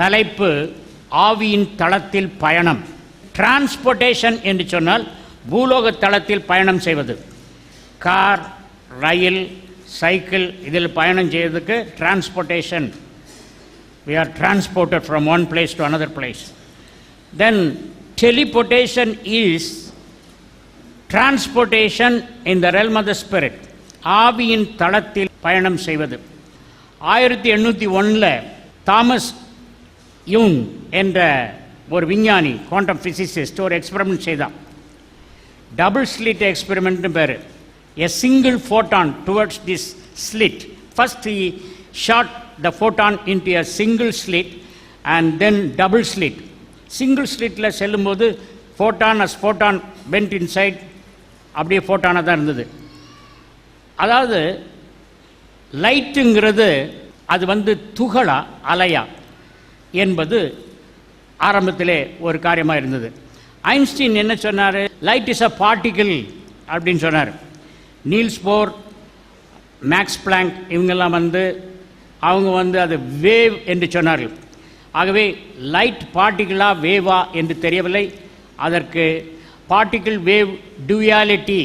தலைப்பு ஆவியின் தளத்தில் பயணம். டிரான்ஸ்போர்ட்டேஷன் என்று சொன்னால் பூலோக தளத்தில் பயணம் செய்வது. கார், ரயில், சைக்கிள் இதில் பயணம் செய்வதற்கு transportation. We are transported from one place to another place. Then teleportation is transportation in the realm of the spirit. ஆவியின் தளத்தில் பயணம் செய்வது. 1801 தாமஸ் யூங் என்ற ஒரு விஞ்ஞானி, குவாண்டம் பிசிசிஸ்ட், ஒரு எக்ஸ்பெரிமெண்ட் செய்தான். டபுள் ஸ்லிட் எக்ஸ்பெரிமெண்ட்னு பேர். A single photon towards this slit. First he shot the photon into a single slit and then double slit. Single slitல செல்லும்போது photon as photon went inside, அப்படியே ஃபோட்டானாக தான் இருந்தது. அதாவது லைட்டுங்கிறது அது துகளா அலையா என்பது ஆரம்பத்திலே ஒரு காரியமாக இருந்தது. ஐன்ஸ்டீன் என்ன சொன்னார்? லைட் இஸ் அ பார்ட்டிகிள் அப்படின்னு சொன்னார். நீல்ஸ் போர், மேக்ஸ் பிளாங்க் இவங்கெல்லாம் அவங்க அது வேவ் என்று சொன்னார்கள். ஆகவே லைட் பார்ட்டிகிளா வேவா என்று தெரியவில்லை. அதற்கு பார்ட்டிகிள் வேவ் டுயாலிட்டி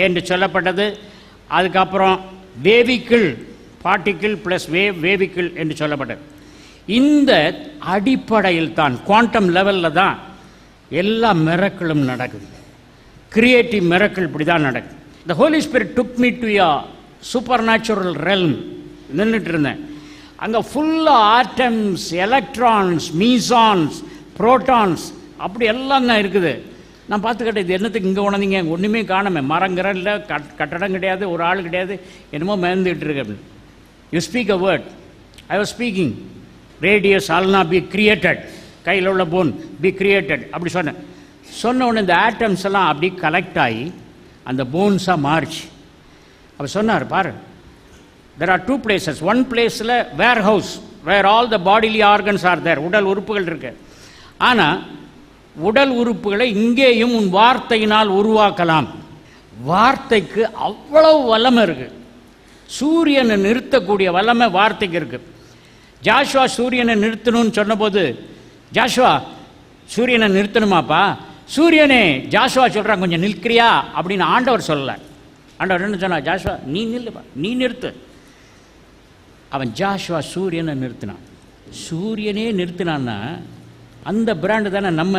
என்று சொல்லப்பட்டது. அதுக்கப்புறம் வேவிக்கிள், பார்ட்டிகிள் ப்ளஸ் வேவ், வேவிக்கிள் என்று சொல்லப்பட்டது. இந்த அடிப்படையில் தான் குவாண்டம் லெவலில் தான் எல்லா மிரக்கிளும் நடக்குது. கிரியேட்டிவ் மிரக்கிள் இப்படி தான் நடக்குது. The Holy Spirit took me to a supernatural realm. நின்றுட்டு இருந்தேன். அங்கே ஃபுல்லாக ஆட்டம்ஸ், எலக்ட்ரான்ஸ், மீசான்ஸ், புரோட்டான்ஸ் அப்படி எல்லாம் தான் இருக்குது. நான் பார்த்துக்கிட்டேன், இது என்னத்துக்கு இங்கே உணர்ந்தீங்க? ஒன்றுமே காணுமே, மரங்கிற இல்லை, கட்டடம் கிடையாது, ஒரு ஆள் கிடையாது, என்னமோ மேந்துக்கிட்டு இருக்கு அப்படின்னு. You speak a word, I was speaking. Radius ஆல்னா பி கிரியேட்டட், கையில் உள்ள போன் பி கிரியேட்டட் அப்படி சொன்னேன். சொன்ன உடனே இந்த ஆட்டம்ஸ் எல்லாம் அப்படி கலெக்ட் ஆகி அந்த போன்ஸாக மாறிச்சு. அப்போ சொன்னார், பாரு, there are two places. one placeல warehouse where all the bodily organs are there. உடல் உறுப்புகள் இருக்கு. ஆனால் உடல் உறுப்புகளை இங்கேயும் உன் வார்த்தையினால் உருவாக்கலாம். வார்த்தைக்கு அவ்வளவு வல்லமை இருக்கு. சூரியனை நிறுத்தக்கூடிய வல்லமை வார்த்தைக்கு இருக்கு. ஜாஷுவா சூரியனை நிறுத்தணும்னு சொன்னபோது, ஜாஷுவா சூரியனை நிறுத்தணுமாப்பா, சூரியனே ஜாஷுவா சொல்கிறான் கொஞ்சம் நிற்கிறியா அப்படின்னு ஆண்டவர் சொல்லலை. ஆண்டவர் என்ன சொன்னா? ஜாஷுவா நீ நில்லுப்பா, நீ நிறுத்து. அவன் ஜாஷுவா சூரியனை நிறுத்தினான். சூரியனே நிறுத்தினான்னா அந்த பிராண்டு தானே நம்ம.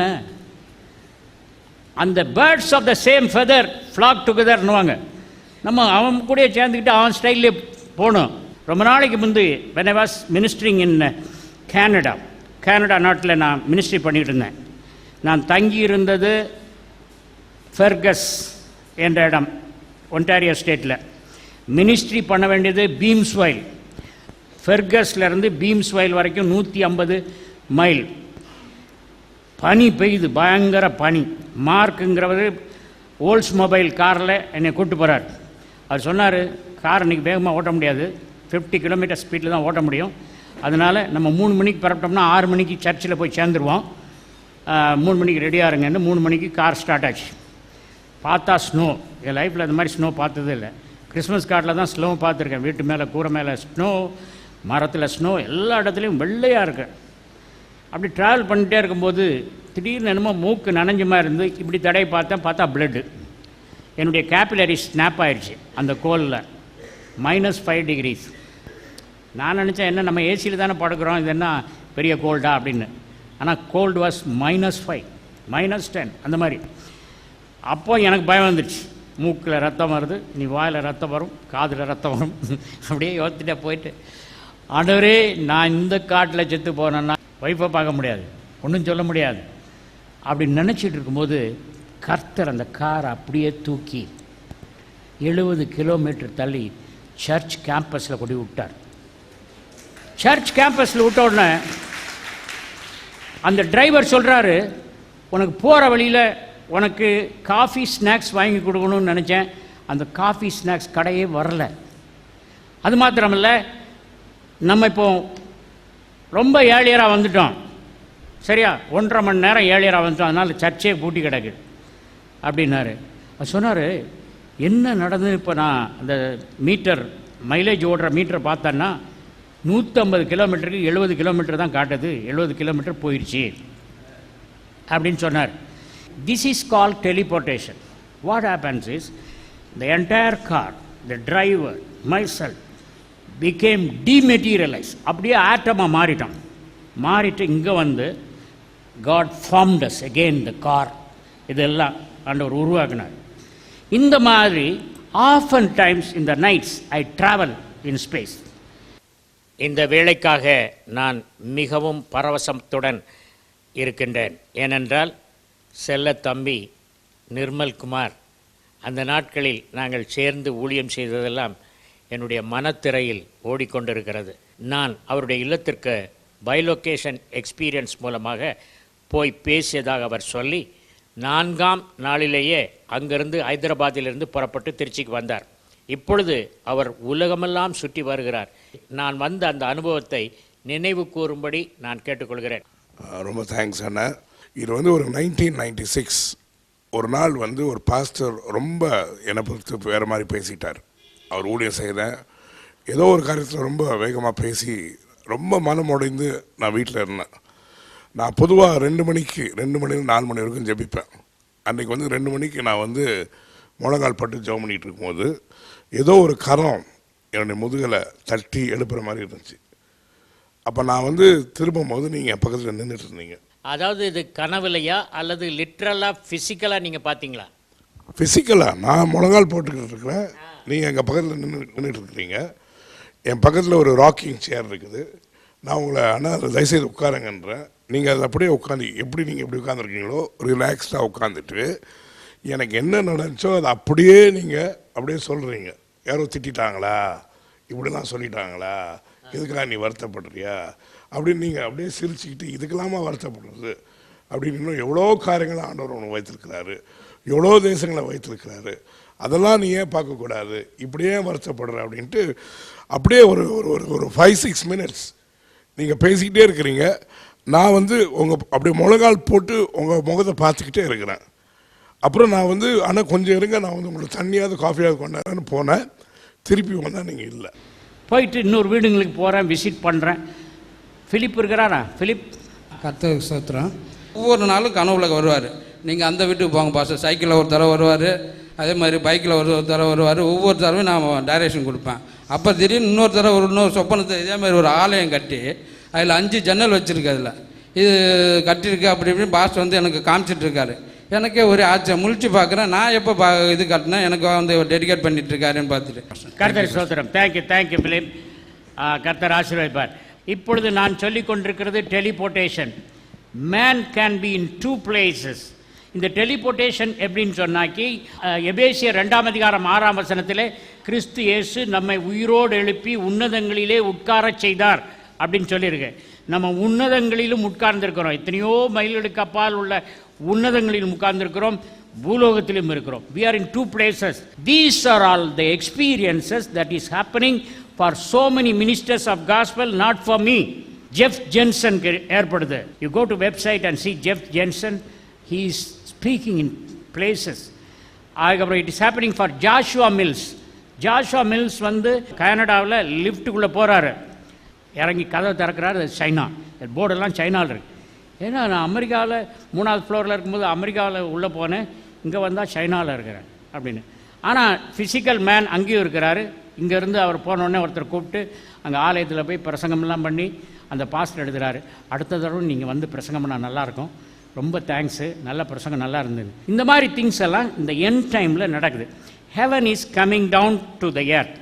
அந்த birds of the same feather flock டுகெதர்னுவாங்க. நம்ம அவன் கூட சேர்ந்துக்கிட்டு அவன் ஸ்டைல்லே போகணும். ரொம்ப நாளைக்கு முந்தி when I was ministering in Canada நாட்டில் நான் மினிஸ்ட்ரி பண்ணிகிட்டு இருந்தேன். நான் தங்கி இருந்தது ஃபெர்கஸ் என்ற இடம், ஒன்டாரியோ ஸ்டேட்டில். மினிஸ்ட்ரி பண்ண வேண்டியது பீம்ஸ்வைல். ஃபெர்கஸ்லேருந்து பீம்ஸ்வைல் வரைக்கும் 150 மைல். பனி பெய்யுது, பயங்கர பனி. மார்க்குங்கிறவர் ஓல்ஸ் மொபைல் காரில் என்னை கூப்பிட்டு போகிறார். அவர் சொன்னார், கார் இன்றைக்கி வேகமாக ஓட்ட முடியாது, 50 கிலோமீட்டர் ஸ்பீடில் தான் ஓட்ட முடியும். அதனால் நம்ம 3 மணிக்கு பரப்பிட்டோம்னா 6 மணிக்கு சர்ச்சில் போய் சேர்ந்துருவோம். 3 மணிக்கு ரெடியாக இருங்கன்னு 3 மணிக்கு கார் ஸ்டார்ட் ஆச்சு. பார்த்தா ஸ்னோ. என் லைஃப்பில் அந்த மாதிரி ஸ்னோ பார்த்ததே இல்லை. கிறிஸ்மஸ் கார்டில் தான் ஸ்னோ பார்த்துருக்கேன். வீட்டு மேலே, கூரை மேலே ஸ்னோ, மரத்தில் ஸ்னோ, எல்லா இடத்துலையும் வெள்ளையாக இருக்கு. அப்படி ட்ராவல் பண்ணிகிட்டே இருக்கும்போது திடீர்னு என்னமோ மூக்கு நனைஞ்ச மாதிரி இருந்து இப்படி தடவை பார்த்தா பிளட்டு. என்னுடைய கேபிலரி ஸ்னாப் ஆயிடுச்சு அந்த கோலில். -5 degrees. நான் நினச்சேன், என்ன நம்ம ஏசியில் தானே படுக்கிறோம், இது என்ன பெரிய கோல்டா அப்படின்னு. ஆனால் கோல்டு வாஸ் -5, -10 அந்த மாதிரி. அப்போ எனக்கு பயம் வந்துடுச்சு. மூக்கில் ரத்தம் வருது, நீ வாயில் ரத்தம் வரும், காதில் ரத்தம் வரும். அப்படியே யோசிச்சுட்டே போயிட்டு, ஆண்டவரே நான் இந்த காட்டில் செத்து போனேன்னா ஒய்ஃபை பார்க்க முடியாது, ஒன்றும் சொல்ல முடியாது அப்படின்னு நினச்சிட்டு இருக்கும்போது கர்த்தர் அந்த காரை அப்படியே தூக்கி 70 கிலோமீட்டர் தள்ளி சர்ச் கேம்பஸில் கொண்டு விட்டார். சர்ச் கேம்பஸில் விட்ட உடனே அந்த டிரைவர் சொல்கிறாரு, உனக்கு போகிற வழியில் உனக்கு காஃபி ஸ்நாக்ஸ் வாங்கி கொடுக்கணும்னு நினச்சேன், அந்த காஃபி ஸ்நாக்ஸ் கடையே வரல. அது மாத்திரமில்லை, நம்ம இப்போ ரொம்ப ஏழியராக வந்துட்டோம், சரியா, 1.5 மணி நேரம் ஏழியராக வந்துட்டோம், அதனால் சர்ச்சே பூட்டி கிடக்கு அப்படின்னாரு. அது சொன்னார், என்ன நடந்தது? இப்போ நான் அந்த மீட்டர் மைலேஜ் ஓடுற மீட்டரை பார்த்தேன்னா 150 கிலோமீட்டருக்கு 70 கிலோமீட்டர் தான் காட்டுது, 70 கிலோமீட்டர் போயிடுச்சு அப்படின்னு சொன்னார். This is call teleportation. What happens is the entire car, the driver, myself became dematerialized. அப்படியே ஆட்டமாக மாறிட்டு இங்கே வந்து God formed us again, the car. இதெல்லாம் ஆண்டவர் உருவாக்கினார். இந்த மாதிரி often times in the nights I travel in space. இந்த வேளைக்காக நான் மிகவும் பரவசத்துடன் இருக்கின்றேன். ஏனென்றால் செல்ல தம்பி நிர்மல்குமார் அந்த நாட்களில் நாங்கள் சேர்ந்து ஊழியம் செய்ததெல்லாம் என்னுடைய மனத்திரையில் ஓடிக்கொண்டிருக்கிறது. நான் அவருடைய இல்லத்திற்கு பைலொகேஷன் எக்ஸ்பீரியன்ஸ் மூலமாக போய் பேசியதாக அவர் சொல்லி 4ஆம் நாளிலேயே அங்கிருந்து ஹைதராபாத்திலிருந்து புறப்பட்டு திருச்சிக்கு வந்தார். இப்பொழுது அவர் உலகமெல்லாம் சுற்றி வருகிறார். நான் வந்த அந்த அனுபவத்தை நினைவு கூறும்படி நான் கேட்டுக்கொள்கிறேன். ரொம்ப தேங்க்ஸ் அண்ணா. இது வந்து ஒரு 1996 ஒரு நாள் வந்து ஒரு பாஸ்டர் ரொம்ப என்னை பொறுத்து வேறு மாதிரி பேசிட்டார். அவர் ஊழியம் செய்கிறேன் ஏதோ ஒரு காரியத்தில் ரொம்ப வேகமாக பேசி ரொம்ப மனம் உடைந்து நான் வீட்டில் இருந்தேன். நான் பொதுவாக 2 மணி 4 மணி வரைக்கும் ஜெபிப்பேன். அன்றைக்கி வந்து 2 மணிக்கு நான் வந்து முழங்கால் பட்டு ஜெபம் பண்ணிகிட்டு இருக்கும்போது ஏதோ ஒரு கரம் என்னுடைய முதுகலை தட்டி எழுப்புற மாதிரி இருந்துச்சு. அப்போ நான் வந்து திரும்பும்போது நீங்கள் என் பக்கத்தில் நின்றுட்டு இருந்தீங்க. அதாவது இது கனவுலையா அல்லது லிட்ரலாக ஃபிசிக்கலாக நீங்கள் பார்த்தீங்களா? ஃபிசிக்கலாக நான் முழங்கால் போட்டுக்கிட்டு இருக்கிறேன், நீங்கள் எங்கள் பக்கத்தில் நின்றுட்டு இருக்கிறீங்க. என் பக்கத்தில் ஒரு ராக்கிங் சேர் இருக்குது. நான் உங்களை ஆனால் தயவுசெய்து உட்காருங்கன்றேன். நீங்கள் அதை அப்படியே உட்காந்து எப்படி நீங்கள் எப்படி உட்காந்துருக்கீங்களோ ரிலாக்ஸ்டாக உட்காந்துட்டு எனக்கு என்ன நடந்துச்சோ அதை அப்படியே நீங்கள் அப்படியே சொல்கிறீங்க. யாரோ திட்டாங்களா, இப்படிலாம் சொல்லிட்டாங்களா, இதுக்காக நீ வருத்தப்படுறியா அப்படின்னு நீங்கள் அப்படியே சிரிச்சுக்கிட்டு இதுக்கெல்லாமா வருத்தப்படுறது அப்படின்னு இன்னும் எவ்வளோ காரியங்களை ஆண்டவர் ஒன்று வைத்திருக்கிறாரு, எவ்வளோ தேசங்களை வைத்திருக்கிறாரு, அதெல்லாம் நீ ஏன் பார்க்கக்கூடாது, இப்படியே வருத்தப்படுற அப்படின்ட்டு அப்படியே ஒரு ஒரு 5-6 மினிட்ஸ் நீங்கள் பேசிக்கிட்டே இருக்கிறீங்க. நான் வந்து உங்கள் அப்படியே முழங்கால் போட்டு உங்கள் முகத்தை பார்த்துக்கிட்டே இருக்கிறேன். அப்புறம் நான் வந்து ஆனால் கொஞ்சம் இருங்க, நான் வந்து உங்களுக்கு தண்ணியாவது காஃபியாவது கொண்டாடுறேன்னு போனேன். திருப்பி வந்தால் நீங்கள் இல்லை. போயிட்டு இன்னொரு வீடுங்களுக்கு போகிறேன், விசிட் பண்ணுறேன். ஃபிலிப் இருக்கிறாரா? ஃபிலிப் கர்த்தருக்கு ஸ்தோத்திரம். ஒவ்வொரு நாளும் கனவுல வருவார். நீங்கள் அந்த வீட்டுக்கு போங்க பாஸ்டர், சைக்கிளில் ஒரு தடவை வருவார், அதே மாதிரி பைக்கில் ஒரு தடவை வருவார். ஒவ்வொரு தடவையும் நான் டைரக்ஷன் கொடுப்பேன். அப்போ திடீர்னு இன்னொரு தடவை இன்னொரு சொப்பனத்தை இதே மாதிரி ஒரு ஆலயம் கட்டி அதில் 5 ஜன்னல் வச்சுருக்கு. அதில் இது கட்டியிருக்கு அப்படி இப்படின்னு பாஸ்டர் வந்து எனக்கு காமிச்சிட்ருக்காரு. எனக்கே ஒரு ஆச்சரியம், முழிச்சு பார்க்குறேன். நான் எப்போ இது கட்டினேன், எனக்கு வந்து டெடிகேட் பண்ணிட்டுருக்காருன்னு பார்த்துட்டு. கர்த்தர் ஸ்தோத்திரம். Thank you Philip. கர்த்தர் ஆசீர்வதிப்பார். இப்பொழுது நான் சொல்லிக் கொண்டிருக்கிறது teleportation. Man can be in 2 places. இந்த டெலிபோர்டேஷன் எப்படின்னு சொன்னாக்கி எபேசியர் 2ஆம் அதிகாரம் 6ஆம் வசனத்தில் கிறிஸ்து இயேசு நம்மை உயிரோடு எழுப்பி உன்னதங்களிலே உட்காரச் செய்தார் அப்படின்னு சொல்லியிருக்கு. நம்ம உன்னதங்களிலும் உட்கார்ந்துருக்கிறோம். எத்தனையோ மைல்களுக்கு அப்பால் உள்ள உன்னதங்களிலும் உட்கார்ந்துருக்கிறோம், பூலோகத்திலும் இருக்கிறோம். we are in 2 places. These are all the experiences that is happening for so many ministers of gospel, not for me. Jeff Jensen ஏற்படுது. you go to website and see Jeff Jensen, he is speaking in places. அதுக்கப்புறம் it is happening for Joshua Mills. Joshua mills வந்து கனடாவில் லிஃப்ட்டுக்குள்ளே போகிறாரு, இறங்கி கதவை திறக்கிறாரு, China போர்டெல்லாம் சைனாவில் இருக்குது. ஏன்னா நான் அமெரிக்காவில் 3ஆவது ஃப்ளோரில் இருக்கும்போது அமெரிக்காவில் உள்ளே போனேன், இங்கே வந்தால் சைனாவில் இருக்கிறேன் அப்படின்னு. ஆனால் ஃபிசிக்கல் மேன் அங்கேயும் இருக்கிறாரு. இங்கேருந்து அவர் போனோடனே ஒருத்தர் கூப்பிட்டு அங்கே ஆலயத்தில் போய் பிரசங்கம்லாம் பண்ணி அந்த பாஸ்டர் எடுக்கிறாரு. அடுத்த தடவை நீங்கள் வந்து பிரசங்கம் பண்ணால் நல்லாயிருக்கும், ரொம்ப தேங்க்ஸு, நல்ல பிரசங்கம் நல்லா இருந்தது. இந்த மாதிரி திங்ஸ் எல்லாம் இந்த எண்ட் டைமில் நடக்குது. Heaven is coming down to the earth.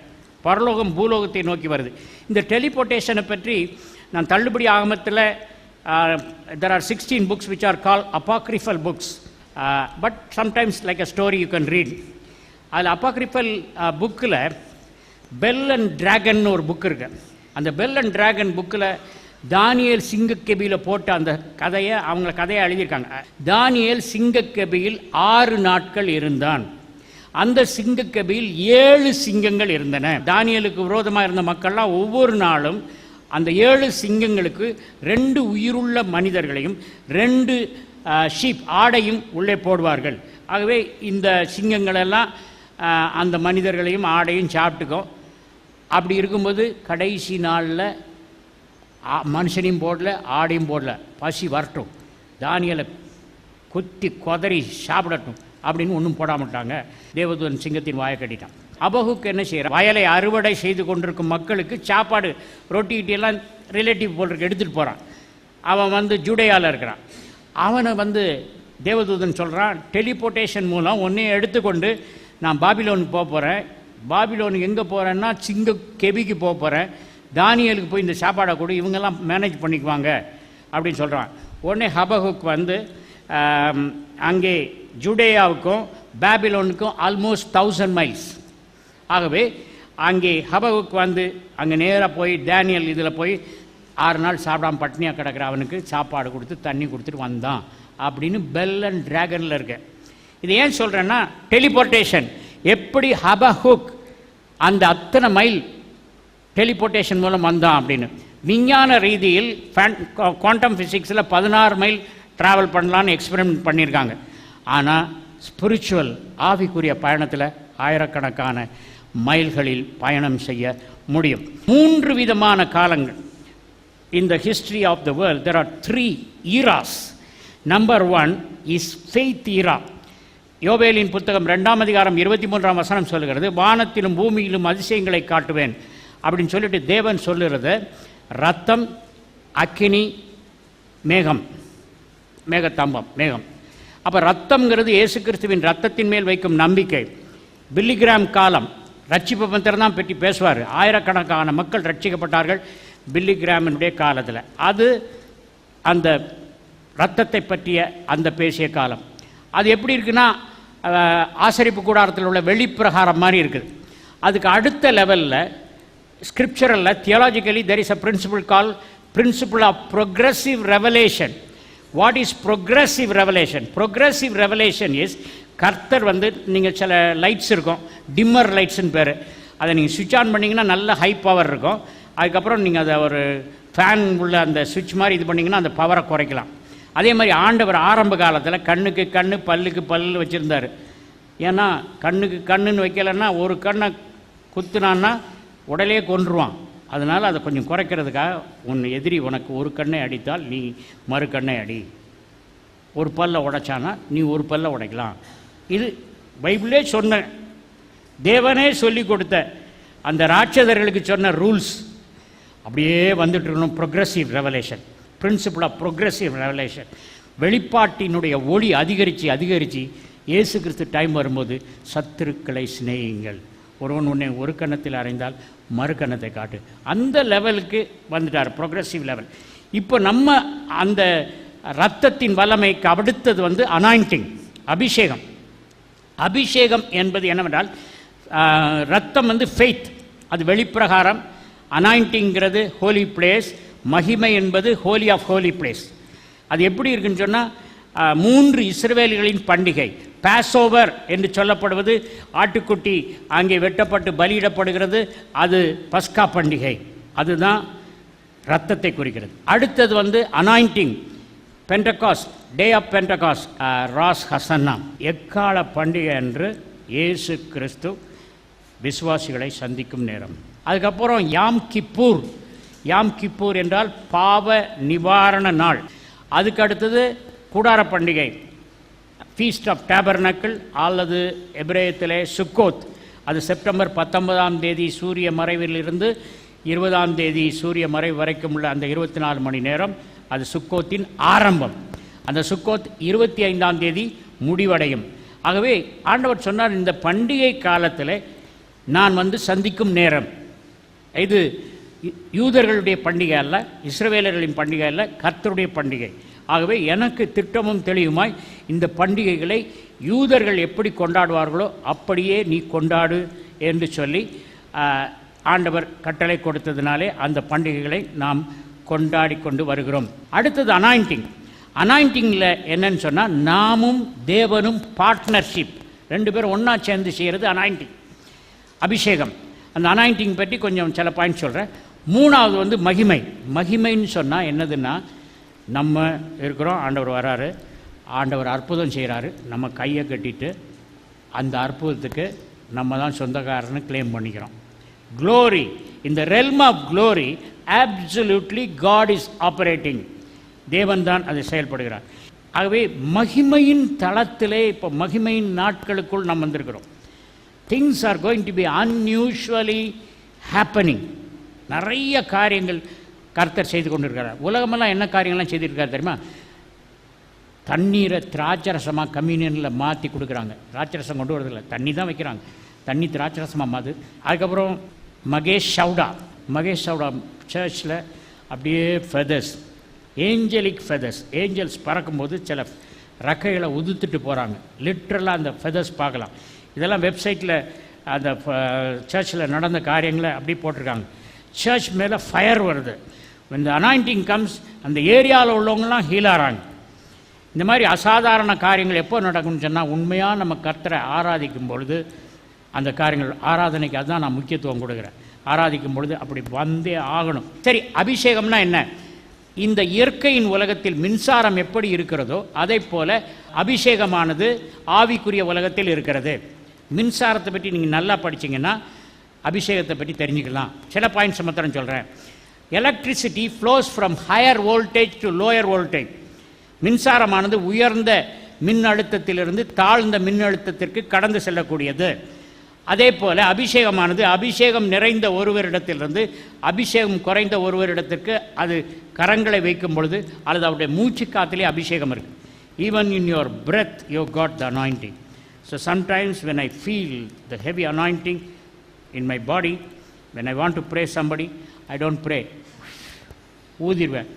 பரலோகம் பூலோகத்தை நோக்கி வருது. இந்த டெலிபோர்டேஷனை பற்றி நான் தள்ளுபடி ஆகமத்தில் there are 16 books which are called apocryphal books, but sometimes like a story you can read. அதில் apocryphal புக்கில் பெல் அண்ட் ட்ராகன் ஒரு புக் இருக்கு. அந்த பெல் அண்ட் ட்ராகன் புக்கில் தானியேல் சிங்கக்கெபியில் போட்ட அந்த கதையை கதையை எழுதியிருக்காங்க. தானியேல் சிங்கக்கெபியில் 6 நாட்கள் இருந்தான். அந்த சிங்கக்கெபியில் 7 சிங்கங்கள் இருந்தன. தானியேலுக்கு விரோதமாக இருந்த மக்கள்லாம் ஒவ்வொரு நாளும் அந்த 7 சிங்கங்களுக்கு 2 உயிருள்ள மனிதர்களையும் 2 ஷீப் ஆடையும் உள்ளே போடுவார்கள். ஆகவே இந்த சிங்கங்களெல்லாம் அந்த மனிதர்களையும் ஆடையும் சாப்பிட்டுக்கும். அப்படி இருக்கும்போது கடைசி நாளில் மனுஷனையும் போடல, ஆடையும் போடல, பசி வரட்டும், தானியலை குத்தி கொதறி சாப்பிடட்டும் அப்படின்னு ஒன்றும் போடாமட்டாங்க. தேவதூதன் சிங்கத்தின் வாயை கட்டிட்டான். அபகுக்கு என்ன செய்கிறான்? வயலை அறுவடை செய்து கொண்டிருக்கும் மக்களுக்கு சாப்பாடு, ரொட்டி கிட்டியெல்லாம் ரிலேட்டிவ் போட்டிருக்கு எடுத்துகிட்டு போகிறான். அவன் ஜூடேயாவில் இருக்கிறான். அவனை தேவதூதன் சொல்கிறான், டெலிபோர்ட்டேஷன் மூலம் ஒன்றையும் எடுத்துக்கொண்டு நான் பாபிலோனுக்கு போக போகிறேன். பாபிலோனுக்கு எங்கே போகிறேன்னா சிங்க கெபிக்கு போக போகிறேன். தானியலுக்கு போய் இந்த சாப்பாடை கூட இவங்கெல்லாம் மேனேஜ் பண்ணிக்குவாங்க அப்படின்னு சொல்கிறான். உடனே ஹபகுக் அங்கே ஜூடேயாவுக்கும் பாபிலோனுக்கும் ஆல்மோஸ்ட் 1000 மைல்ஸ். ஆகவே அங்கே ஹபகுக் அங்கே நேராக போய் டேனியல் இதில் போய் 6 நாள் சாப்பிடாம பட்னியாக கிடக்கிற அவனுக்கு சாப்பாடு கொடுத்து தண்ணி கொடுத்துட்டு வந்தான் அப்படின்னு பெல் அண்ட் டிராகனில் இருக்க. இது ஏன் சொல்கிறேன்னா, டெலிபோர்ட்டேஷன் எப்படி ஹபகுக் அந்த அத்தனை மைல் டெலிபோர்ட்டேஷன் மூலம் வந்தான் அப்படின்னு. விஞ்ஞான ரீதியில் குவாண்டம் ஃபிசிக்ஸில் 16 மைல் ட்ராவல் பண்ணலான்னு எக்ஸ்பெரிமெண்ட் பண்ணியிருக்காங்க. ஆனால் ஸ்பிரிச்சுவல் ஆவிக்குரிய பயணத்தில் ஆயிரக்கணக்கான மைல்களில் பயணம் செய்ய முடியும். 3 விதமான காலங்கள். In the history of the world, there are 3 eras. Number 1 is faith era. யோவேலின் புத்தகம் 2ஆம் அதிகாரம் 23ஆம் வசனம் சொல்லுகிறது, வானத்திலும் பூமியிலும் அதிசயங்களை காட்டுவேன் அப்படின்னு சொல்லிட்டு தேவன் சொல்லுறது ரத்தம், அக்கினி, மேகம், மேகத்தம்பம், மேகம். அப்போ ரத்தம்ங்கிறது இயேசு கிறிஸ்துவின் ரத்தத்தின் மேல் வைக்கும் நம்பிக்கை. பில்லிகிராம் காலம் ரட்சிப்பு பத்திரம் தான் பற்றி பேசுவார். ஆயிரக்கணக்கான மக்கள் ரட்சிக்கப்பட்டார்கள் பில்லிகிராமினுடைய காலத்தில். அது அந்த இரத்தத்தை பற்றிய அந்த பேசிய காலம். அது எப்படி இருக்குன்னா, ஆசரிப்பு கூடாரத்தில் உள்ள வெளிப்பிரகாரம் மாதிரி இருக்குது. அதுக்கு அடுத்த லெவலில் ஸ்கிரிப்சரலில் theologically there is a principle call principle of progressive revelation. What is progressive revelation? Progressive revelation is, கர்த்தர் நீங்கள் சில லைட்ஸ் இருக்கும், டிம்மர் லைட்ஸ்ன்னு பேர். அதை நீங்கள் சுவிட்ச் ஆன் பண்ணிங்கன்னா நல்ல ஹை பவர் இருக்கும். அதுக்கப்புறம் நீங்கள் அதை ஒரு ஃபேன் உள்ள அந்த சுவிட்ச் மாதிரி இது பண்ணிங்கன்னா அந்த பவரை குறைக்கலாம். அதே மாதிரி ஆண்டவர் ஆரம்ப காலத்தில் கண்ணுக்கு கண், பல்லுக்கு பல் வச்சுருந்தார். ஏன்னா கண்ணுக்கு கண்ணுன்னு வைக்கலைன்னா ஒரு கண்ணை குத்துனான்னா உடலே கொன்றுவான். அதனால் அதை கொஞ்சம் குறைக்கிறதுக்காக, உன் எதிரி உனக்கு ஒரு கண்ணை அடித்தால் நீ மறு கண்ணை அடி, ஒரு பல்லை உடைச்சானா நீ ஒரு பல்லை உடைக்கலாம். இது பைபிளே சொன்ன, தேவனே சொல்லி கொடுத்த அந்த ராட்சதர்களுக்கு சொன்ன ரூல்ஸ் அப்படியே வந்துட்டு இருக்கணும். Progressive revelation, principle of progressive revelation. வெளிப்பாட்டினுடைய ஒளி அதிகரித்து அதிகரித்து இயேசு கிறிஸ்து டைம் வரும்போது சத்துருக்களை சிநேகிங்கள், ஒருவன் உன்னை ஒரு கன்னத்தில் அறைந்தால் மறு கன்னத்தை காட்டு, அந்த லெவலுக்கு வந்துட்டார், ப்ரொக்ரெசிவ் லெவல். இப்போ நம்ம அந்த இரத்தத்தின் வல்லமைக்கு அடுத்தது அனாயிண்டிங், அபிஷேகம். அபிஷேகம் என்பது என்னவென்றால், இரத்தம் ஃபெய்த், அது வெளிப்பிரகாரம். அனாயிண்டிங்கிறது ஹோலி பிளேஸ். மகிமை என்பது ஹோலி ஆஃப் ஹோலி பிளேஸ். அது எப்படி இருக்குன்னு சொன்னால், 3 இஸ்ரவேலிகளின் பண்டிகை, பாஸ்ஓவர் என்று சொல்லப்படுவது, ஆட்டுக்குட்டி அங்கே வெட்டப்பட்டு பலியிடப்படுகிறது, அது பஸ்கா பண்டிகை, அதுதான் இரத்தத்தை குறிக்கிறது. அடுத்தது anointing, Pentecost, day of Pentecost, Rosh Hashanah, எக்கால பண்டிகை என்று இயேசு கிறிஸ்து விசுவாசிகளை சந்திக்கும் நேரம். அதுக்கப்புறம் யாம் கிப்பூர். யாம் கிப்பூர் என்றால் பாவ நிவாரண நாள். அதுக்கு அடுத்தது கூடார பண்டிகை, ஃபீஸ்ட் ஆஃப் டேபர்னக்கிள் அல்லது எபிரேயத்திலே சுக்கோத். அது செப்டம்பர் 19ஆம் தேதி சூரிய மறைவிலிருந்து 20ஆம் தேதி சூரிய மறைவு வரைக்கும் உள்ள அந்த 24 மணி நேரம், அது சுக்கோத்தின் ஆரம்பம். அந்த சுக்கோத் 25ஆம் தேதி முடிவடையும். ஆகவே ஆண்டவர் சொன்னார், இந்த பண்டிகை காலத்தில் நான் சந்திக்கும் நேரம். இது யூதர்களுடைய பண்டிகை அல்ல, இஸ்ரவேலர்களின் பண்டிகை அல்ல, கர்த்தருடைய பண்டிகை. ஆகவே எனக்கு திட்டமும் தெளிவுமாய் இந்த பண்டிகைகளை யூதர்கள் எப்படி கொண்டாடுவார்களோ அப்படியே நீ கொண்டாடு என்று சொல்லி ஆண்டவர் கட்டளை கொடுத்ததினாலே அந்த பண்டிகைகளை நாம் கொண்டாடி கொண்டு வருகிறோம். அடுத்தது அனாயிண்டிங். அனாயிண்டிங்கில் என்னன்னு சொன்னால், நாமும் தேவனும் பார்ட்னர்ஷிப், 2 பேரும் ஒன்றா சேர்ந்து செய்கிறது அனாயிண்டிங், அபிஷேகம். அந்த அனாயிண்டிங் பற்றி கொஞ்சம் சில பாயிண்ட் சொல்கிறேன். 3வது மகிமை. மகிமைன்னு சொன்னால் என்னதுன்னா, நம்ம இருக்கிறோம், ஆண்டவர் வராரு, ஆண்டவர் அற்புதம் செய்கிறாரு, நம்ம கையை கட்டிட்டு அந்த அற்புதத்துக்கு நம்ம தான் சொந்தக்காரன்னு கிளைம் பண்ணிக்கிறோம். க்ளோரி, இந்த realm of glory absolutely God is operating. தேவன் தான் அதை செயல்படுகிறார். ஆகவே மகிமையின் தளத்திலே இப்போ மகிமையின் நாட்களுக்குள் நாம் வந்திருக்கிறோம். Things are going to be unusually happening. நிறைய காரியங்கள் கர்த்தர் செய்து கொண்டிருக்கிறார். உலகமெல்லாம் என்ன காரியங்கள்லாம் செய்திருக்காரு தெரியுமா? தண்ணீரை திராட்சரசமாக கம்யூனியனில் மாற்றி கொடுக்குறாங்க. திராட்சரசம் கொண்டு வரதில்லை, தண்ணி தான் வைக்கிறாங்க. தண்ணி திராட்சரசமாக மாது. அதுக்கப்புறம் மகேஷ் சவுடா சர்ச்சில் அப்படியே ஃபெதர்ஸ், ஏஞ்சலிக் ஃபெதர்ஸ், ஏஞ்சல்ஸ் பறக்கும்போது சில ரெக்கைகளை உதுத்துட்டு போகிறாங்க. லிட்ரலாக அந்த ஃபெதர்ஸ் பார்க்கலாம். இதெல்லாம் வெப்சைட்டில் அந்த சர்ச்சில் நடந்த காரியங்களை அப்படி போட்டிருக்காங்க. சர்ச் மேலே ஃபயர் வருது. இந்த அனாயிண்டிங் கம்ஸ், அந்த ஏரியாவில் உள்ளவங்களாம் ஹீல் ஆகிறாங்க. இந்த மாதிரி அசாதாரண காரியங்கள் எப்போ நடக்கும்னு சொன்னால், உண்மையாக நம்ம கர்த்தரை ஆராதிக்கும் பொழுது அந்த காரியங்கள், ஆராதனைக்கு அதுதான் நான் முக்கியத்துவம் கொடுக்குறேன். ஆராதிக்கும் பொழுது அப்படி வந்தே ஆகணும். சரி, அபிஷேகம்னா என்ன? இந்த இயற்கையின் உலகத்தில் மின்சாரம் எப்படி இருக்கிறதோ அதை போல அபிஷேகமானது ஆவிக்குரிய உலகத்தில் இருக்கிறது. மின்சாரத்தை பற்றி நீங்கள் நல்லா படிச்சிங்கன்னா அபிஷேகத்தை பற்றி தெரிஞ்சுக்கலாம். சில பாயிண்ட்ஸ் மாத்திரம் சொல்கிறேன். Electricity flows from higher voltage to lower voltage. மின்சாரமானது உயர்ந்த மின் அழுத்தத்திலிருந்து தாழ்ந்த மின் அழுத்தத்திற்கு கடந்து செல்லக்கூடியது. அதே போல் அபிஷேகமானது அபிஷேகம் நிறைந்த ஒருவரிடத்திலிருந்து அபிஷேகம் குறைந்த ஒருவரிடத்திற்கு அது கரங்களை வைக்கும் பொழுது அல்லது அவருடைய மூச்சு காத்திலே அபிஷேகம் இருக்குது. Even in your breath you got the anointing. So sometimes when I feel the heavy anointing in my body, when I want to pray somebody, I don't pray, ஊதிடுவேன்.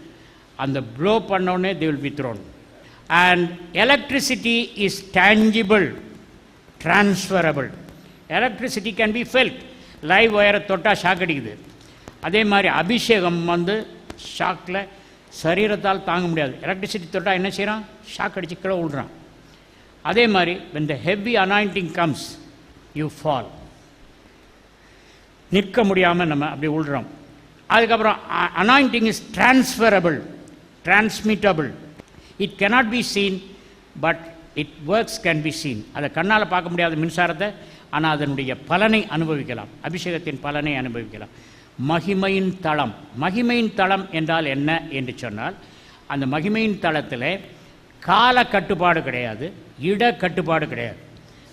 அந்த ப்ளோ பண்ணோடனே they will be thrown. And electricity is tangible, transferable. Electricity can be felt. Live ஒயரை தொட்டால் shock அடிக்குது. அதே மாதிரி அபிஷேகம் ஷாக்கில் சரீரத்தால் தாங்க முடியாது. எலக்ட்ரிசிட்டி தொட்டால் என்ன செய்கிறான்? ஷாக் அடித்து கீழே விழுறான். அதே மாதிரி when the heavy anointing comes you fall. நிற்க முடியாமல் நம்ம அப்படி விழுறோம். அதுக்கப்புறம் anointing is transferable, transmittable. It cannot be seen but it works can be seen. அதை கண்ணால் பார்க்க முடியாத மின்சாரத்தை, ஆனால் அதனுடைய பலனை அனுபவிக்கலாம், அபிஷேகத்தின் பலனை அனுபவிக்கலாம். மகிமையின் தளம். மகிமையின் தளம் என்றால் என்ன என்று சொன்னால், அந்த மகிமையின் தளத்தில் கால கட்டுப்பாடு கிடையாது, இட கட்டுப்பாடு கிடையாது.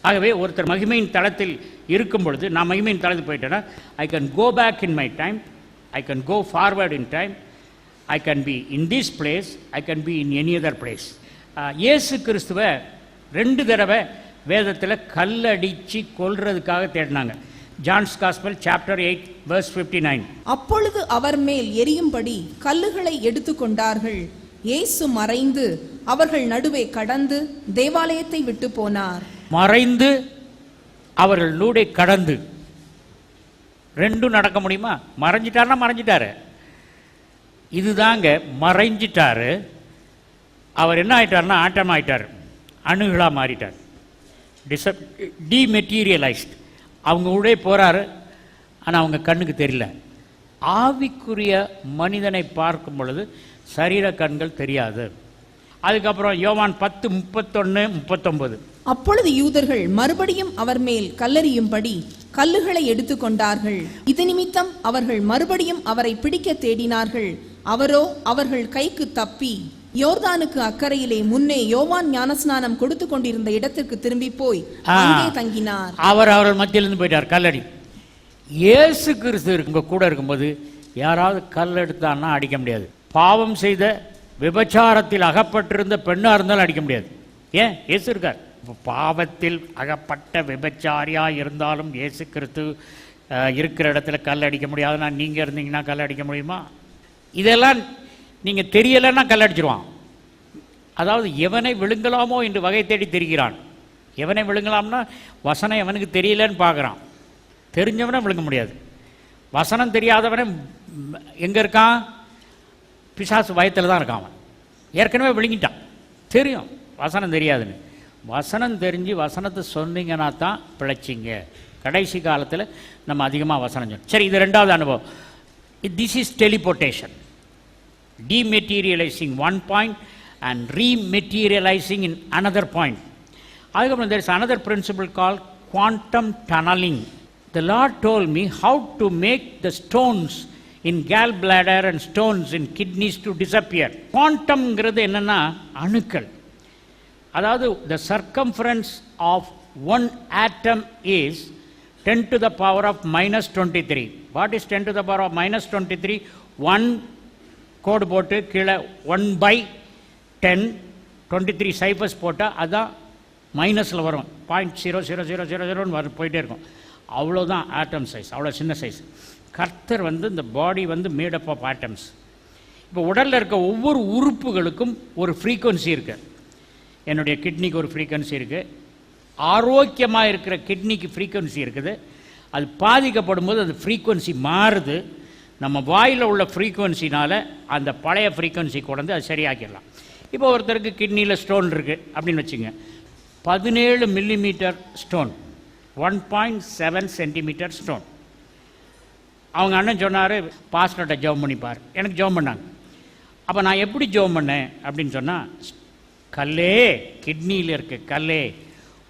ஆகவே ஒருத்தர் மகிமையின் தளத்தில் இருக்கும் பொழுது, நான் மகிமையின் தளத்துக்கு போயிட்டேன்னா I can go back in my time, I can go forward in time, I can be in this place, I can be in any other place. இயேசு கிறிஸ்துவை 2 தடவை வேதத்தில் கல்லடிச்சு கொல்றதுக்காக தேடினாங்க. John's gospel chapter 8 verse 59. அப்பொழுது அவர் மேல் எரியும்படி கல்லுகளை எடுத்துக்கொண்டார்கள். இயேசு மறைந்து அவர்கள் நடுவே கடந்து தேவாலயத்தை விட்டு போனார். மறைந்து அவர்கள் நூடே கடந்து. ரெண்டும் நடக்க முடியுமா? மறைஞ்சிட்டாருன்னா மறைஞ்சிட்டாரு. இதுதாங்க மறைஞ்சிட்டாரு. அவர் என்ன ஆயிட்டார்னா ஆட்டம் ஆயிட்டார், அணுகளாக மாறிட்டார், டிமெட்டீரியலைஸ்ட். அவங்க உள்ளே போகிறாரு, ஆனால் அவங்க கண்ணுக்கு தெரியல. ஆவிக்குரிய மனிதனை பார்க்கும் பொழுது சரீர கண்கள் தெரியாது. அதுக்கப்புறம் யோவான் 10:31-39. அப்பொழுது யூதர்கள் மறுபடியும் அவர் மேல் கல்லெறியும்படி கல்லுகளை எடுத்துக்கொண்டார்கள். இது நிமித்தம் அவர்கள் மறுபடியும் அவரை பிடிக்க தேடினார்கள். அவரோ அவர்கள் கைக்கு தப்பி யோர்தானுக்கு அக்கறையிலே முன்னே யோவான் ஞானஸ்நானம் கொடுத்து கொண்டிருந்த இடத்திற்கு திரும்பி போய் அங்கே தங்கினார். அவர்கள் மத்தியிலிருந்து போயிட்டார் கல்லடி. இயேசு கிறிஸ்து உங்க கூட இருக்கும்போது யாராவது கல் எடுத்தான்னா அடிக்க முடியாது. பாவம் செய்த விபச்சாரத்தில் அகப்பட்டிருந்த பெண்ணா இருந்தாலும் அடிக்க முடியாது. ஏன்? இயேசு இருக்கார். பாவத்தில் அகப்பட்ட விபச்சாரியா இருந்தாலும் இயேசு கிறிஸ்து இருக்கிற இடத்துல கல் அடிக்க முடியாதுன்னா நீங்க இருந்தீங்கன்னா கல் அடிக்க முடியுமா? இதெல்லாம் நீங்க தெரியலைன்னா கல் அடிச்சிருவான். அதாவது எவனை விழுங்கலாமோ என்று வகை தேடி தெரிகிறான். எவனை விழுங்கலாம்னா வசனம் எவனுக்கு தெரியலன்னு பார்க்குறான். தெரிஞ்சவனை விழுங்க முடியாது. வசனம் தெரியாதவனை எங்கே இருக்கான்? பிசாசு பயத்தில் தான் இருக்கான். அவன் ஏற்கனவே விழுங்கிட்டான். தெரியும் வசனம் தெரியாதுன்னு. வசனம் தெரிஞ்சு வசனத்தை சொன்னீங்கன்னா தான் பிழைச்சிங்க. கடைசி காலத்தில் நம்ம அதிகமாக வசனம் சொன்னோம். சரி, இது 2வது அனுபவம். This is teleportation. dematerializing one point and rematerializing in another point. அதுக்கப்புறம் there is another principle called quantum tunneling. The Lord told me how to make the stones in gallbladder and stones in kidneys to disappear. குவாண்டம்ங்கிறது என்னன்னா அணுக்கள். அதாவது the circumference of one atom is 10 to the power of minus 23. What is 10 to the power of minus 23? 1 கோடு போட்டு கீழே 1/10 23 ciphers போட்டால் அதுதான் மைனஸில் வரும். 0.00000 வரும், போயிட்டே இருக்கும். அவ்வளோதான் ஆட்டம் சைஸ், அவ்வளோ சின்ன சைஸ். கர்த்தர் இந்த பாடி மேடப் ஆஃப் ஆட்டம்ஸ். இப்போ உடலில் இருக்க ஒவ்வொரு உறுப்புகளுக்கும் ஒரு ஃப்ரீக்குவன்சி இருக்குது. என்னுடைய கிட்னிக்கு ஒரு ஃப்ரீக்குவன்சி இருக்குது. ஆரோக்கியமாக இருக்கிற கிட்னிக்கு ஃப்ரீக்குவன்சி இருக்குது. அது பாதிக்கப்படும் போது அந்த ஃப்ரீக்குவன்சி மாறுது. நம்ம வாயில் உள்ள ஃப்ரீக்குவன்சினால் அந்த பழைய ஃப்ரீக்குவன்சி கொண்டு அது சரியாக்கிடலாம். இப்போ ஒருத்தருக்கு கிட்னியில் ஸ்டோன் இருக்குது அப்படின்னு வச்சுங்க. 17 மில்லிமீட்டர் ஸ்டோன், 1.7 சென்டிமீட்டர் ஸ்டோன். அவங்க அண்ணன் சொன்னார், பாஸ்டர்கிட்ட ஜெபம் பண்ணிப்பார். எனக்கு ஜெபம் பண்ணாங்க. அப்போ நான் எப்படி ஜெபம் பண்ணேன் அப்படின்னு சொன்னால், கல்லே, கிட்னியில் இருக்க கல்லே,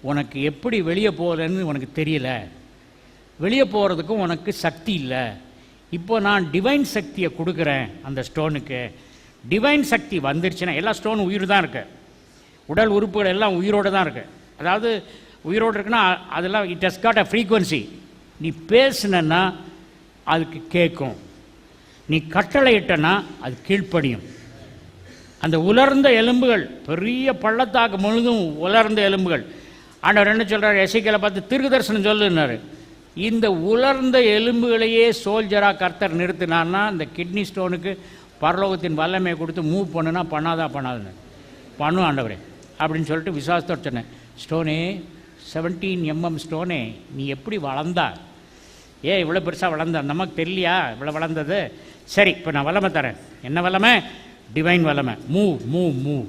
உனக்கு எப்படி வெளியே போகிறதுன்னு உனக்கு தெரியல, வெளியே போகிறதுக்கும் உனக்கு சக்தி இல்லை. இப்போ நான் டிவைன் சக்தியை கொடுக்குறேன் அந்த ஸ்டோனுக்கு. டிவைன் சக்தி வந்துருச்சுன்னா, எல்லா ஸ்டோனும் உயிர் தான் இருக்கு, உடல் உறுப்புகள் எல்லாம் உயிரோடு தான் இருக்குது. அதாவது உயிரோடு இருக்குன்னா அதெல்லாம் it has got a frequency. நீ பேசுனா அதுக்கு கேட்கும், நீ கட்டளை இட்டனா அது கீழ்ப்படியும். அந்த உலர்ந்த எலும்புகள், பெரிய பள்ளத்தாக்கு முழுதும் உலர்ந்த எலும்புகள். ஆண்டவர் என்ன சொல்கிறார், எசேக்கியேலை பார்த்து தீர்க்க தரிசனம் சொல்லுன்னாரு. இந்த உலர்ந்த எலும்புகளையே சோல்ஜராக கர்த்தர் நிறுத்தினார்னா, இந்த கிட்னி ஸ்டோனுக்கு பரலோகத்தின் வல்லமையை கொடுத்து மூவ் பண்ணுனா பண்ணாதுன்னு பண்ணும் ஆண்டவரே அப்படின்னு சொல்லிட்டு விசுவாசத்தோடு சொன்னேன். ஸ்டோனே, 17 mm ஸ்டோனே, நீ எப்படி வளர்ந்தா, இவ்வளோ பெருசாக வளர்ந்த, நமக்கு தெரியலையா இவ்வளோ வளர்ந்தது? சரி, இப்போ நான் வல்லமை தரேன். என்ன வல்லமை? டிவைன் வல்லமை. மூவ்.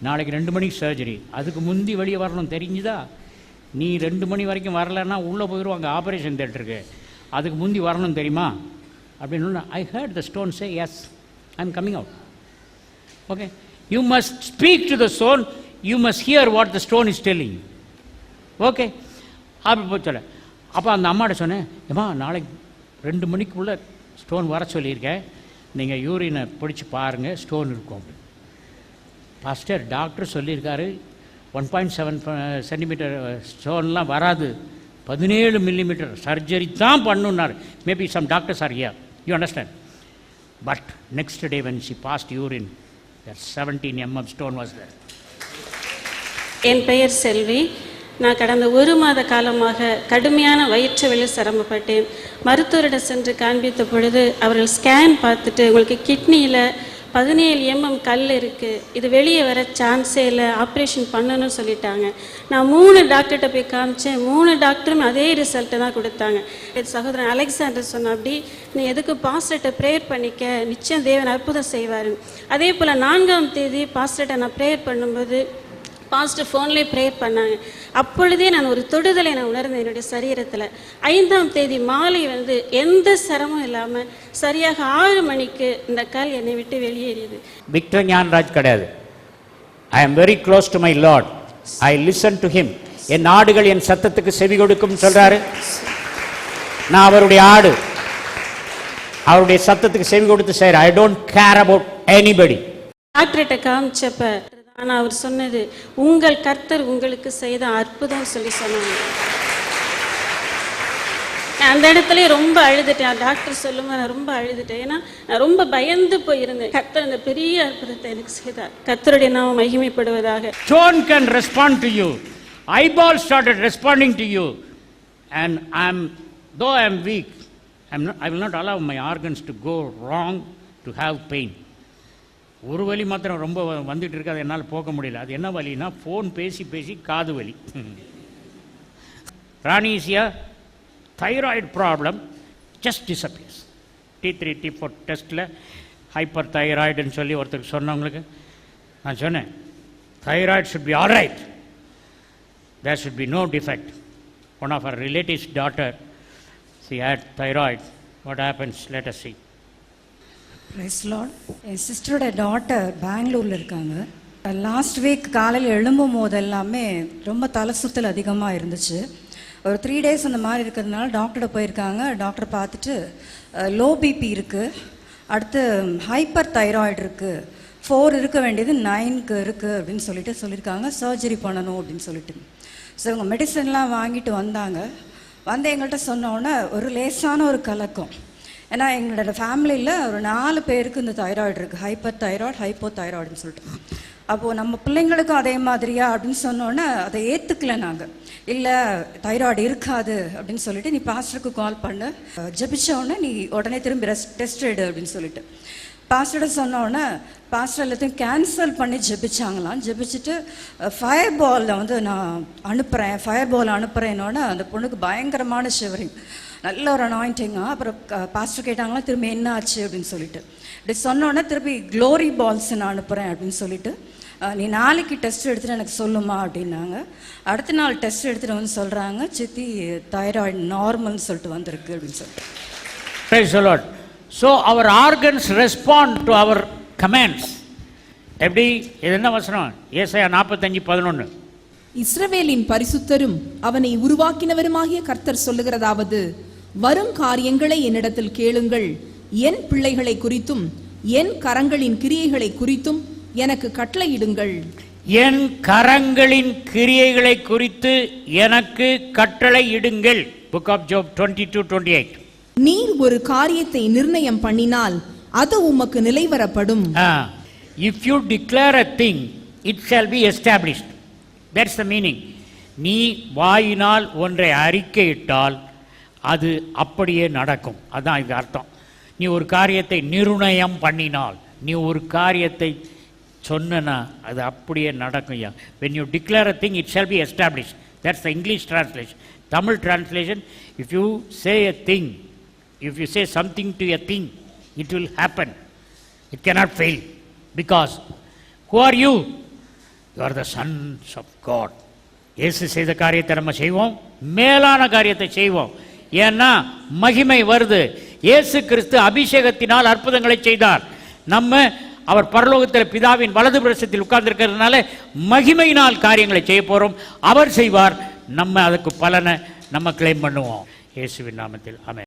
நாளைக்கு 2 மணிக்கு சர்ஜரி, அதுக்கு முந்தி வெளியே வரணும், தெரிஞ்சுதா? நீ 2 மணி வரைக்கும் வரலைன்னா உள்ளே போயிடுவாங்க ஆப்ரேஷன் தேட்டருக்கு, அதுக்கு முந்தி வரணும் தெரியுமா அப்படின்னு. I heard the stone say, yes, I am coming out. Okay, you must speak to the stone, you must hear what the stone is telling. Okay, அப்படி போய் சொல்ல. அப்போ அந்த அம்மாட்ட சொன்னேன், ஏம்மா நாளைக்கு 2 மணிக்குள்ளே ஸ்டோன் வர சொல்லியிருக்கேன், நீங்கள் யூரினை பிடிச்சி பாருங்கள், ஸ்டோன் இருக்கும். பாஸ்டர், டாக்டர் சொல்லியிருக்காரு 1.7 சென்டிமீட்டர் ஸ்டோன்லாம் வராது, 17 மில்லிமீட்டர் சர்ஜரி தான் பண்ணுன்னார். Maybe some doctors are here, you understand. But next day when she passed urine, that 17 mm stone was there. என் பெயர் செல்வி. நான் கடந்த 1 மாத காலமாக கடுமையான வயிற்று வலி சிரமப்பட்டேன். மருத்துவரிடம் சென்று காண்பித்த பொழுது அவர்கள் ஸ்கேன் பார்த்துட்டு, உங்களுக்கு கிட்னியில் 17 mm கல் இருக்குது, இது வெளியே வர சான்ஸே இல்லை, ஆப்ரேஷன் பண்ணணும்னு சொல்லிட்டாங்க. நான் 3 டாக்டர்கிட்ட போய் காமிச்சேன், 3 டாக்டரும் அதே ரிசல்ட்டை தான் கொடுத்தாங்க. என் சகோதரன் அலெக்சாண்டர் சொன்ன, அப்படி நீ எதுக்கு பாஸ்டர்கிட்ட ப்ரேயர் பண்ணிக்க, நிச்சயம் தேவன் அற்புதம் செய்வார். அதே போல் 4ஆம் தேதி பாஸ்டர்கிட்ட நான் ப்ரேயர் பண்ணும்போது பாஸ்டர் ஃபோன்லேயே ப்ரேயர் பண்ணாங்க. அப்பொழுதே நான் ஒரு தொடுதலை நான் உணர்ந்தேன் என்னுடைய சரீரத்தில். 5ஆம் தேதி மாலை எந்த சிரமம் இல்லாமல் சரியாக 6 மணிக்கு இந்த கல் என்னை விட்டு வெளியேறியது. விக்டர் ஞானராஜ் கிடையாது. I am very close to my Lord, I listen to him. என் ஆடுகள் என் சத்தத்துக்கு செவி கொடுக்கும் சொல்றாரு. நான் அவருடைய ஆடு, அவருடைய சத்தத்துக்கு செவி கொடுத்து செய்கிறேன். I don't care about anybody. டாக்டர்கிட்ட காமிச்சப்ப ஆனால் அவர் சொன்னது, உங்கள் கர்த்தர் உங்களுக்கு செய்த அற்புதம் சொல்லி சொன்னாங்க. அந்த இடத்துல ரொம்ப அழுதுட்டேன். டாக்டர் சொல்லும்போது நான் ரொம்ப அழுதுட்டேன். ஏன்னா நான் ரொம்ப பயந்து போயிருந்தேன். கர்த்தர் அந்த பெரிய அற்புதத்தை எனக்கு செய்தார். கர்த்தருடைய நாமம் மகிமைப்படுவதாக. Stone can respond to you. Eyeball started responding to you. And though I am weak, I will not allow my organs to go wrong to have pain. ஒரு வலி மாத்திரம் ரொம்ப வந்துட்டு இருக்கு, அதை என்னால் போக முடியல. அது என்ன வலினா, ஃபோன் பேசி காது வலி. ராணிசியா thyroid problem just disappears. T3 T4 டெஸ்ட்டில் ஹைப்பர் தைராய்டுன்னு சொல்லி ஒருத்தருக்கு சொன்னவங்களுக்கு நான் சொன்னேன், thyroid should be all right, there should be no defect. One of our relatives daughter, she had thyroid. What happens? Let us see. Praise Lord. என் சிஸ்டரோட daughter பெங்களூரில் இருக்காங்க. லாஸ்ட் வீக் காலையில் எழும்பும் போது எல்லாமே ரொம்ப தலை சுற்றல் அதிகமாக இருந்துச்சு. ஒரு 3 days அந்த மாதிரி இருக்கிறதுனால டாக்டர்கிட்ட போயிருக்காங்க. டாக்டர் பார்த்துட்டு லோ பிபி இருக்குது, அடுத்து ஹைப்பர் தைராய்டு இருக்குது, 4 இருக்க வேண்டியது 9க்கு இருக்குது அப்படின்னு சொல்லியிருக்காங்க. சர்ஜரி பண்ணணும் அப்படின்னு சொல்லிட்டு. ஸோ இவங்க மெடிசன்லாம் வாங்கிட்டு வந்தாங்க. வந்து எங்கள்கிட்ட சொன்னோன்னே ஒரு லேசான ஒரு கலக்கம். ஏன்னா எங்களோட ஃபேமிலியில் ஒரு 4 பேருக்கு இந்த தைராய்டு இருக்குது, ஹைப்பர் தைராய்டு, ஹைப்போ தைராய்டுன்னு சொல்லிட்டு. அப்போது நம்ம பிள்ளைங்களுக்கும் அதே மாதிரியா அப்படின்னு சொன்னோன்னே அதை ஏற்றுக்கல நாங்கள். இல்லை தைராய்டு இருக்காது அப்படின்னு சொல்லிட்டு, நீ பாஸ்டருக்கு கால் பண்ணு, ஜபிச்சோடனே நீ உடனே திரும்பி டெஸ்ட் எடு அப்படின்னு சொல்லிட்டு பாஸ்டர்கிட்ட சொன்னோடனே பாஸ்டர் எல்லாத்தையும் கேன்சல் பண்ணி ஜெபிச்சாங்களாம். ஜெபிச்சுட்டு ஃபயர் பாலில் வந்து நான் அனுப்புகிறேன்னோடனே அந்த பொண்ணுக்கு பயங்கரமான ஷிவரிங், நல்ல ஒரு அனாயிண்டிங்காக. அப்புறம் பாஸ்டர் கேட்டாங்களா திரும்பி என்ன ஆச்சு அப்படின்னு சொல்லிட்டு. இப்படி சொன்னோன்னே திருப்பி க்ளோரி பால்ஸ் நான் அனுப்புகிறேன் அப்படின்னு சொல்லிட்டு, நீ நாளைக்கு டெஸ்ட் எடுத்துகிட்டு எனக்கு சொல்லுமா அப்படின்னாங்க. அடுத்த நாள் டெஸ்ட் எடுத்துகிட்டு வந்து சொல்கிறாங்க, சித்தி தைராய்டு நார்மல்னு சொல்லிட்டு வந்திருக்கு அப்படின்னு சொல்லிட்டு. Praise the Lord. So our organs respond to our commands. எப்படி இது என்ன வசனம்? ஏசாயா 45:11. இஸ்ரவேலின் பரிசுத்தரும் அவனை உருவாக்கினவருமாகிய கர்த்தர் சொல்லுகிறதாவது, வரும் காரியங்களை என்னிடத்தில் கேளுங்கள், என் பிள்ளைகளை குறித்தும் என் கரங்களின் கிரியைகளை குறித்தும் எனக்கு கட்டளையிடுங்கள். என் கரங்களின் கிரியைகளை குறித்து எனக்கு கட்டளையிடுங்கள். Book of ஜோப் 22:28. நீர் ஒரு காரியத்தை நிர்ணயம் பண்ணினால் அது உமக்கு நிலைவரப்படும். If you declare a thing, it shall be established. That's the meaning. நீ வாயினால் ஒன்றை அறிக்கையிட்டால் அது அப்படியே நடக்கும். அதான் இது அர்த்தம். நீ ஒரு காரியத்தை நிர்ணயம் பண்ணினால், நீ ஒரு காரியத்தை சொன்னா அது அப்படியே நடக்கும். When you declare a thing, it shall be established. That's the English translation. Tamil translation, if you say a thing, if you say something to a thing, it will happen. It cannot fail. Because who are you? You are the sons of God. இயேசு செய்த காரியத்தை நம்ம செய்வோம், மேலான காரியத்தை செய்வோம். ஏன்னா மகிமை வருது. இயேசு கிறிஸ்து அபிஷேகத்தினால் அற்புதங்களை செய்தார். நம்ம அவர் பரலோகத்தில் பிதாவின் வலது பிரசத்தில் உட்கார்ந்திருக்கிறதுனால மகிமையினால் காரியங்களை செய்ய போறோம். அவர் செய்வார், நம்ம அதுக்கு பலனை நம்ம கிளைம் பண்ணுவோம். இயேசுவின் நாமத்தில் ஆமென்.